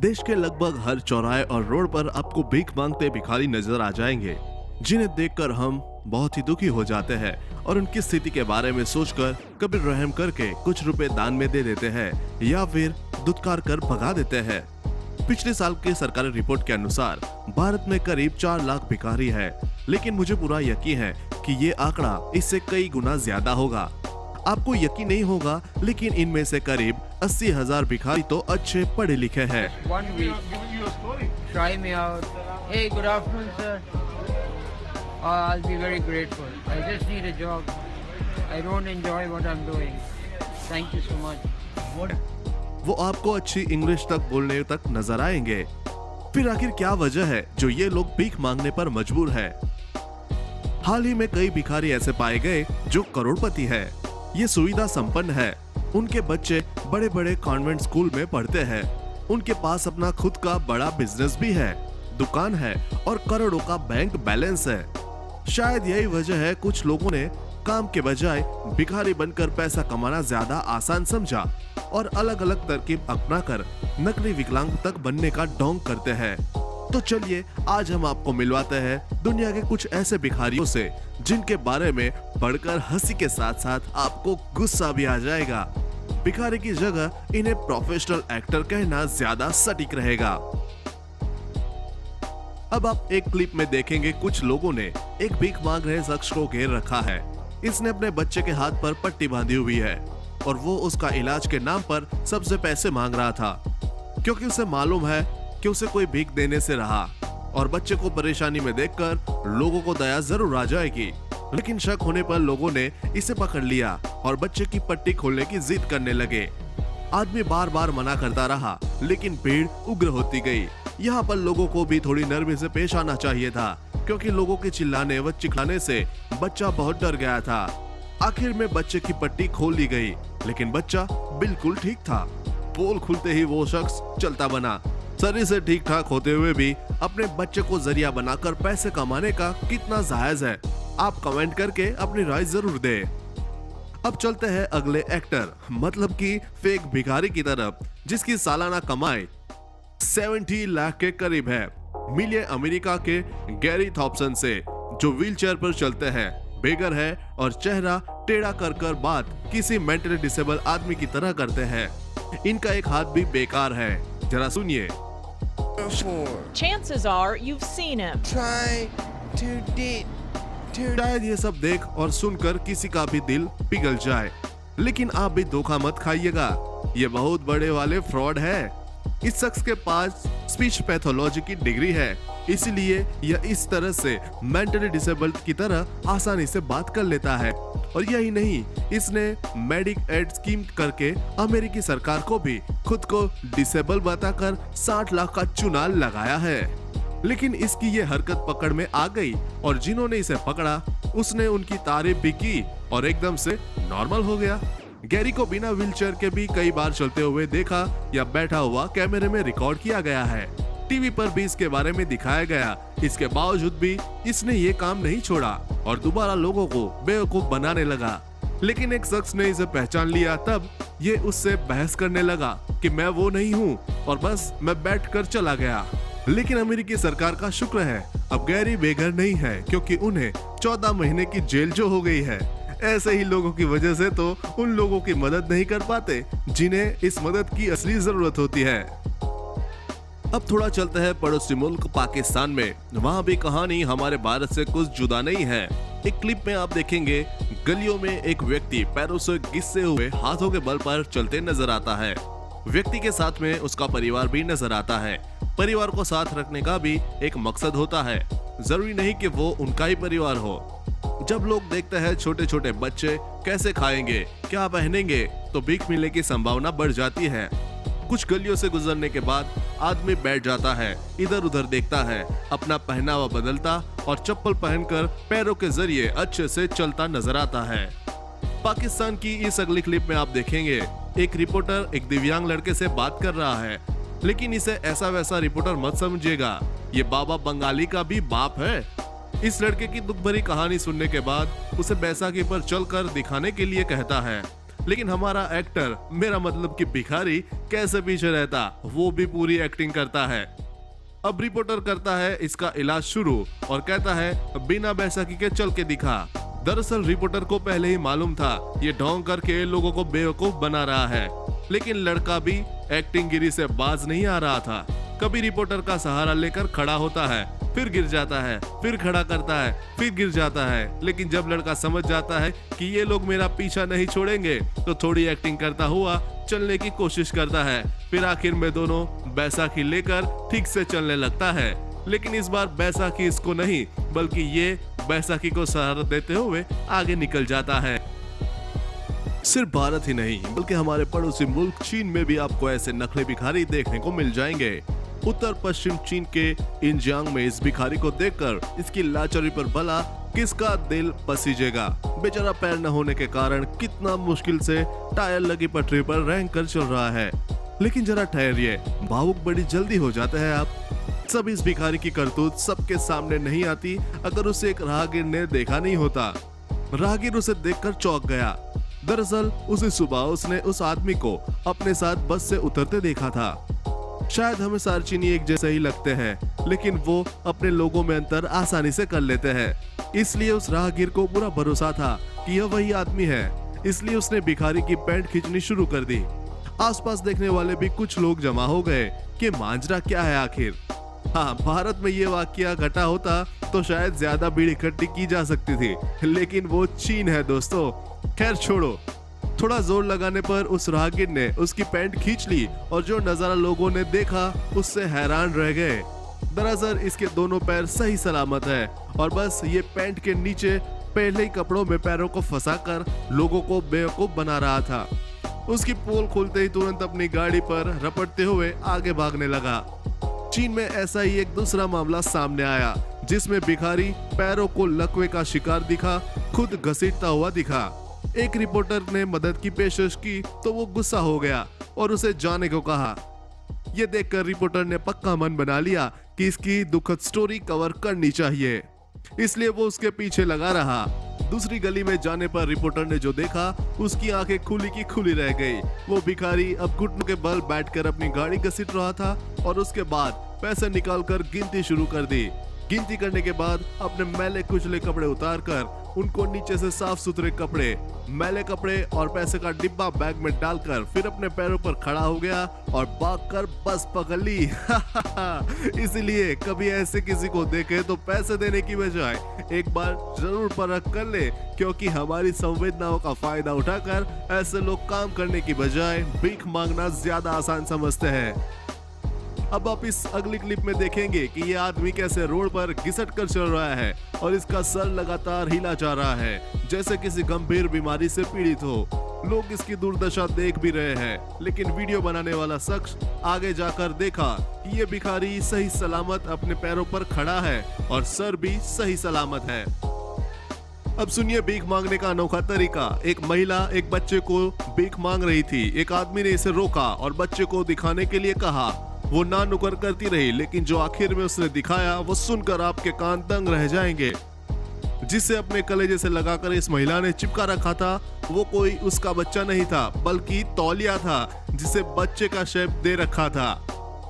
देश के लगभग हर चौराहे और रोड पर आपको भीख मांगते भिखारी नजर आ जाएंगे, जिन्हें देखकर हम बहुत ही दुखी हो जाते हैं और उनकी स्थिति के बारे में सोचकर कभी रहम करके कुछ रुपए दान में दे देते हैं या फिर दुत्कार कर भगा देते हैं। पिछले साल की सरकारी रिपोर्ट के अनुसार भारत में करीब 4 लाख भिखारी है, लेकिन मुझे पूरा यकीन है कि ये आंकड़ा इससे कई गुना ज्यादा होगा। आपको यकीन नहीं होगा, लेकिन इनमें से करीब 80,000 भिखारी तो अच्छे पढ़े लिखे हैं। One week, try me out. Hey, good afternoon, sir. I'll be very grateful. I just need a job. I don't enjoy what I'm doing. Thank you so much. वो आपको अच्छी इंग्लिश तक बोलने तक नजर आएंगे। फिर आखिर क्या वजह है जो ये लोग भीख मांगने पर मजबूर है? हाल ही में कई भिखारी ऐसे पाए गए जो करोड़पति है, ये सुविधा संपन्न है, उनके बच्चे बड़े बड़े कॉन्वेंट स्कूल में पढ़ते हैं, उनके पास अपना खुद का बड़ा बिजनेस भी है, दुकान है और करोड़ों का बैंक बैलेंस है। शायद यही वजह है कुछ लोगों ने काम के बजाय भिखारी बनकर पैसा कमाना ज्यादा आसान समझा और अलग अलग तरकीब अपनाकर नकली विकलांग तक बनने का ढोंग करते हैं। तो चलिए आज हम आपको मिलवाते हैं दुनिया के कुछ ऐसे भिखारियों से जिनके बारे में पढ़कर हंसी के साथ साथ आपको गुस्सा भी आ जाएगा। भिखारी की जगह इन्हें प्रोफेशनल एक्टर कहना ज्यादा सटीक रहेगा। अब आप एक क्लिप में देखेंगे कुछ लोगों ने एक भीख मांग रहे शख्स को घेर रखा है। इसने अपने बच्चे के हाथ पर पट्टी बांधी हुई है और वो उसका इलाज के नाम पर सबसे पैसे मांग रहा था, क्योंकि उसे मालूम है कि उसे कोई भीख देने से रहा और बच्चे को परेशानी में देखकर लोगों को दया जरूर आ जाएगी। लेकिन शक होने पर लोगों ने इसे पकड़ लिया और बच्चे की पट्टी खोलने की जिद करने लगे। आदमी बार बार मना करता रहा, लेकिन भीड़ उग्र होती गई। यहाँ पर लोगों को भी थोड़ी नरमी से पेश आना चाहिए था, क्योंकि लोगों के चिल्लाने व चिल्लाने से बच्चा बहुत डर गया था। आखिर में बच्चे की पट्टी खोल दी गई, लेकिन बच्चा बिल्कुल ठीक था। पोल खुलते ही वो शख्स चलता बना। शरीर से ठीक ठाक होते हुए भी अपने बच्चे को जरिया बनाकर पैसे कमाने का कितना जायज है? आप कमेंट करके अपनी राय जरूर दें। अब चलते हैं अगले एक्टर मतलब कि फेक भिखारी की तरफ, जिसकी सालाना कमाई 70 लाख के करीब है। मिलिए अमेरिका के गैरी थॉम्पसन से, जो व्हीलचेयर पर चलते हैं, बेगर है और चेहरा टेढ़ा कर बात किसी मेंटली डिसेबल आदमी की तरह करते हैं। इनका एक हाथ भी बेकार है, जरा सुनिए। Chances are you've seen him. शायद ये सब देख और सुनकर किसी का भी दिल पिघल जाए, लेकिन आप भी धोखा मत खाइएगा, ये बहुत बड़े वाले फ्रॉड है। इस शख्स के पास स्पीच पैथोलॉजी की डिग्री है, इसीलिए यह इस तरह से मेंटली डिसेबल्ड की तरह आसानी से बात कर लेता है। और यही नहीं, इसने मेडिक एड स्कीम करके अमेरिकी सरकार को भी खुद को डिसेबल बताकर 60 लाख का चुनाव लगाया है। लेकिन इसकी ये हरकत पकड़ में आ गई और जिन्होंने इसे पकड़ा उसने उनकी तारीफ भी की और एकदम से नॉर्मल हो गया। गैरी को बिना व्हीलचेयर के भी कई बार चलते हुए देखा या बैठा हुआ कैमरे में रिकॉर्ड किया गया है। टीवी पर भी इसके बारे में दिखाया गया। इसके बावजूद भी इसने ये काम नहीं छोड़ा और दोबारा लोगों को बेवकूफ बनाने लगा। लेकिन एक शख्स ने इसे पहचान लिया, तब ये उससे बहस करने लगा कि मैं वो नहीं हूँ और बस मैं बैठ कर चला गया। लेकिन अमेरिकी सरकार का शुक्र है अब गैरी बेघर नहीं है, क्योंकि उन्हें 14 महीने की जेल जो हो गई है। ऐसे ही लोगों की वजह से तो उन लोगों की मदद नहीं कर पाते जिन्हें इस मदद की असली जरूरत होती है। अब थोड़ा चलते हैं पड़ोसी मुल्क पाकिस्तान में। वहाँ भी कहानी हमारे भारत से कुछ जुदा नहीं है। एक क्लिप में आप देखेंगे गलियों में एक व्यक्ति पैरों से घिसे हुए हाथों के बल पर चलते नजर आता है। व्यक्ति के साथ में उसका परिवार भी नजर आता है। परिवार को साथ रखने का भी एक मकसद होता है, जरूरी नहीं कि वो उनका ही परिवार हो। जब लोग देखते हैं छोटे छोटे बच्चे कैसे खाएंगे, क्या पहनेंगे, तो भीख मिलने की संभावना बढ़ जाती है। कुछ गलियों से गुजरने के बाद आदमी बैठ जाता है, इधर उधर देखता है, अपना पहनावा बदलता और चप्पल पहनकर पैरों के जरिए अच्छे से चलता नजर आता है। पाकिस्तान की इस अगली क्लिप में आप देखेंगे एक रिपोर्टर एक दिव्यांग लड़के से बात कर रहा है, लेकिन इसे ऐसा वैसा रिपोर्टर मत समझिएगा, ये बाबा बंगाली का भी बाप है। इस लड़के की दुख भरी कहानी सुनने के बाद उसे बैसाखी पर चलकर दिखाने के लिए कहता है। लेकिन हमारा एक्टर, मेरा मतलब कि भिखारी, कैसे पीछे रहता, वो भी पूरी एक्टिंग करता है। अब रिपोर्टर करता है इसका इलाज शुरू और कहता है बिना बैसाखी के चल के दिखा। दरअसल रिपोर्टर को पहले ही मालूम था ये ढोंग करके लोगों को बेवकूफ बना रहा है, लेकिन लड़का भी एक्टिंग गिरी से बाज नहीं आ रहा था। कभी रिपोर्टर का सहारा लेकर खड़ा होता है, फिर गिर जाता है, फिर खड़ा करता है, फिर गिर जाता है। लेकिन जब लड़का समझ जाता है कि ये लोग मेरा पीछा नहीं छोड़ेंगे, तो थोड़ी एक्टिंग करता हुआ चलने की कोशिश करता है। फिर आखिर में दोनों बैसाखी लेकर ठीक से चलने लगता है। लेकिन इस बार बैसाखी इसको नहीं, बल्कि ये बैसाखी को सहारा देते हुए आगे निकल जाता है। सिर्फ भारत ही नहीं, बल्कि हमारे पड़ोसी मुल्क चीन में भी आपको ऐसे नखरे भिखारी देखने को मिल जाएंगे। उत्तर पश्चिम चीन के इंजियांग में इस भिखारी को देखकर इसकी लाचारी पर भला किसका दिल पसीजेगा। बेचारा पैर न होने के कारण कितना मुश्किल से टायर लगी पटरी पर रेंग कर चल रहा है। लेकिन जरा ठहरिए, भावुक बड़ी जल्दी हो जाते हैं आप। सब इस भिखारी की करतूत सबके सामने नहीं आती अगर उसे एक राहगीर ने देखा नहीं होता। राहगीर उसे देखकर चौंक गया। दरअसल उसी सुबह उसने उस आदमी को अपने साथ बस से उतरते देखा था। शायद हमें सारे चीनी एक जैसे ही लगते हैं, लेकिन वो अपने लोगों में अंतर आसानी से कर लेते हैं। इसलिए उस राहगीर को पूरा भरोसा था कि यह वही आदमी है, इसलिए उसने भिखारी की पैंट खींचनी शुरू कर दी। आसपास देखने वाले भी कुछ लोग जमा हो गए कि मांजरा क्या है आखिर। हाँ, भारत में ये वाकया घटा होता तो शायद ज्यादा भीड़ इकट्ठी की जा सकती थी, लेकिन वो चीन है दोस्तों। खैर छोड़ो, थोड़ा जोर लगाने पर उस राहगीर ने उसकी पैंट खींच ली और जो नजारा लोगों ने देखा उससे हैरान रह गए। दरअसल इसके दोनों पैर सही सलामत है और बस ये पैंट के नीचे पहले ही कपड़ों में पैरों को फंसाकर लोगों को बेवकूफ बना रहा था। उसकी पोल खोलते ही तुरंत अपनी गाड़ी पर रपटते हुए आगे भागने लगा। चीन में ऐसा ही एक दूसरा मामला सामने आया, जिसमें भिखारी पैरों को लकवे का शिकार दिखा, खुद घसीटता हुआ दिखा। एक रिपोर्टर ने मदद की पेशकश की तो वो गुस्सा हो गया और उसे जाने को कहा। ये देखकर रिपोर्टर ने पक्का मन बना लिया कि इसकी दुखद स्टोरी कवर करनी चाहिए, इसलिए वो उसके पीछे लगा रहा। दूसरी गली में जाने पर रिपोर्टर ने जो देखा उसकी आंखें खुली की खुली रह गई। वो भिखारी अब घुटनों के बल बैठकर अपनी गाड़ी घसीट रहा था और उसके बाद पैसे निकालकर गिनती शुरू कर दी। गिनती करने के बाद अपने मैले कुचले कपड़े उतारकर उनको नीचे से साफ सुथरे कपड़े, मैले कपड़े और पैसे का डिब्बा बैग में डालकर फिर अपने पैरों पर खड़ा हो गया और भागकर बस पकड़ ली। इसीलिए कभी ऐसे किसी को देखे तो पैसे देने की बजाय एक बार जरूर परख कर ले, क्योंकि हमारी संवेदनाओं का फायदा उठाकर ऐसे लोग काम करने की बजाय भीख मांगना ज्यादा आसान समझते हैं। अब आप इस अगली क्लिप में देखेंगे कि ये आदमी कैसे रोड पर घिसट कर चल रहा है और इसका सर लगातार हिला जा रहा है, जैसे किसी गंभीर बीमारी से पीड़ित हो। लोग इसकी दुर्दशा देख भी रहे हैं, लेकिन वीडियो बनाने वाला शख्स आगे जाकर देखा कि ये भिखारी सही सलामत अपने पैरों पर खड़ा है और सर भी सही सलामत है। अब सुनिए भीख मांगने का अनोखा तरीका। एक महिला एक बच्चे को भीख मांग रही थी। एक आदमी ने इसे रोका और बच्चे को दिखाने के लिए कहा। वो ना नुकर करती रही, लेकिन जो आखिर में उसने दिखाया वो सुनकर आपके कान दंग रह जाएंगे। जिसे अपने कलेजे से लगाकर इस महिला ने चिपका रखा था वो कोई उसका बच्चा नहीं था, बल्कि तौलिया था जिसे बच्चे का शेप दे रखा था।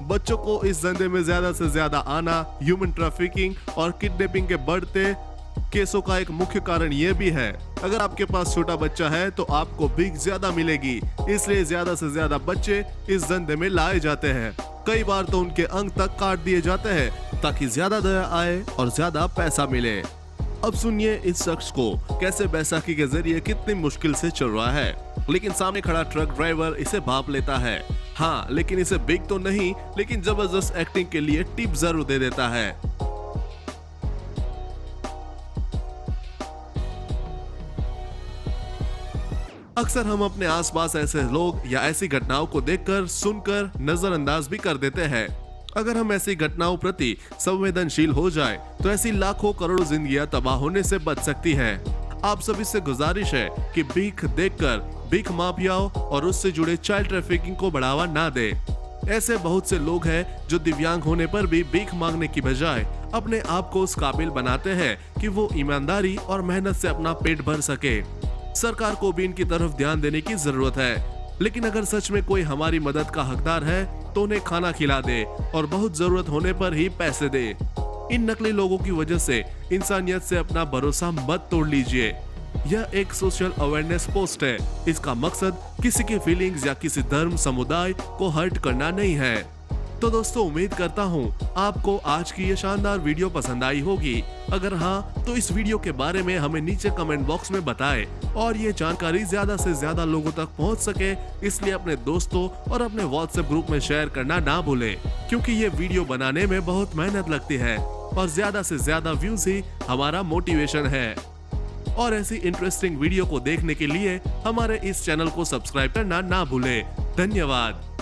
बच्चों को इस धंधे में ज्यादा से ज्यादा आना ह्यूमन ट्रैफिकिंग और किडनैपिंग के बढ़ते केसों का एक मुख्य कारण ये भी है। अगर आपके पास छोटा बच्चा है तो आपको भीख ज्यादा मिलेगी, इसलिए ज्यादा से ज्यादा बच्चे इस धंधे में लाए जाते हैं। कई बार तो उनके अंग तक काट दिए जाते हैं ताकि ज्यादा दया आए और ज्यादा पैसा मिले। अब सुनिए इस शख्स को कैसे बैसाखी के जरिए कितनी मुश्किल से चल रहा है, लेकिन सामने खड़ा ट्रक ड्राइवर इसे भाप लेता है। हाँ, लेकिन इसे भीख तो नहीं, लेकिन जबरदस्त एक्टिंग के लिए टिप जरूर दे देता है। अक्सर हम अपने आसपास ऐसे लोग या ऐसी घटनाओं को देखकर सुनकर नजरअंदाज भी कर देते हैं। अगर हम ऐसी घटनाओं प्रति संवेदनशील हो जाए तो ऐसी लाखों करोड़ों जिंदगियां तबाह होने से बच सकती है। आप सभी से गुजारिश है कि भीख देखकर भीख माफियाओं और उससे जुड़े चाइल्ड ट्रैफिकिंग को बढ़ावा ना दे। ऐसे बहुत से लोग हैं जो दिव्यांग होने पर भी भीख मांगने की बजाय अपने आप को उस काबिल बनाते हैं कि वो ईमानदारी और मेहनत से अपना पेट भर सके। सरकार को भी इनकी तरफ ध्यान देने की जरूरत है। लेकिन अगर सच में कोई हमारी मदद का हकदार है तो उन्हें खाना खिला दे और बहुत जरूरत होने पर ही पैसे दे। इन नकली लोगों की वजह से इंसानियत से अपना भरोसा मत तोड़ लीजिए। यह एक सोशल अवेयरनेस पोस्ट है। इसका मकसद किसी की फीलिंग्स या किसी धर्म समुदाय को हर्ट करना नहीं है। तो दोस्तों, उम्मीद करता हूँ आपको आज की ये शानदार वीडियो पसंद आई होगी। अगर हाँ तो इस वीडियो के बारे में हमें नीचे कमेंट बॉक्स में बताएं और ये जानकारी ज्यादा से ज्यादा लोगों तक पहुंच सके, इसलिए अपने दोस्तों और अपने व्हाट्सएप ग्रुप में शेयर करना ना भूलें, क्योंकि ये वीडियो बनाने में बहुत मेहनत लगती है और ज्यादा से ज्यादा व्यूज ही हमारा मोटिवेशन है। और ऐसी इंटरेस्टिंग वीडियो को देखने के लिए हमारे इस चैनल को सब्सक्राइब करना ना भूलें। धन्यवाद।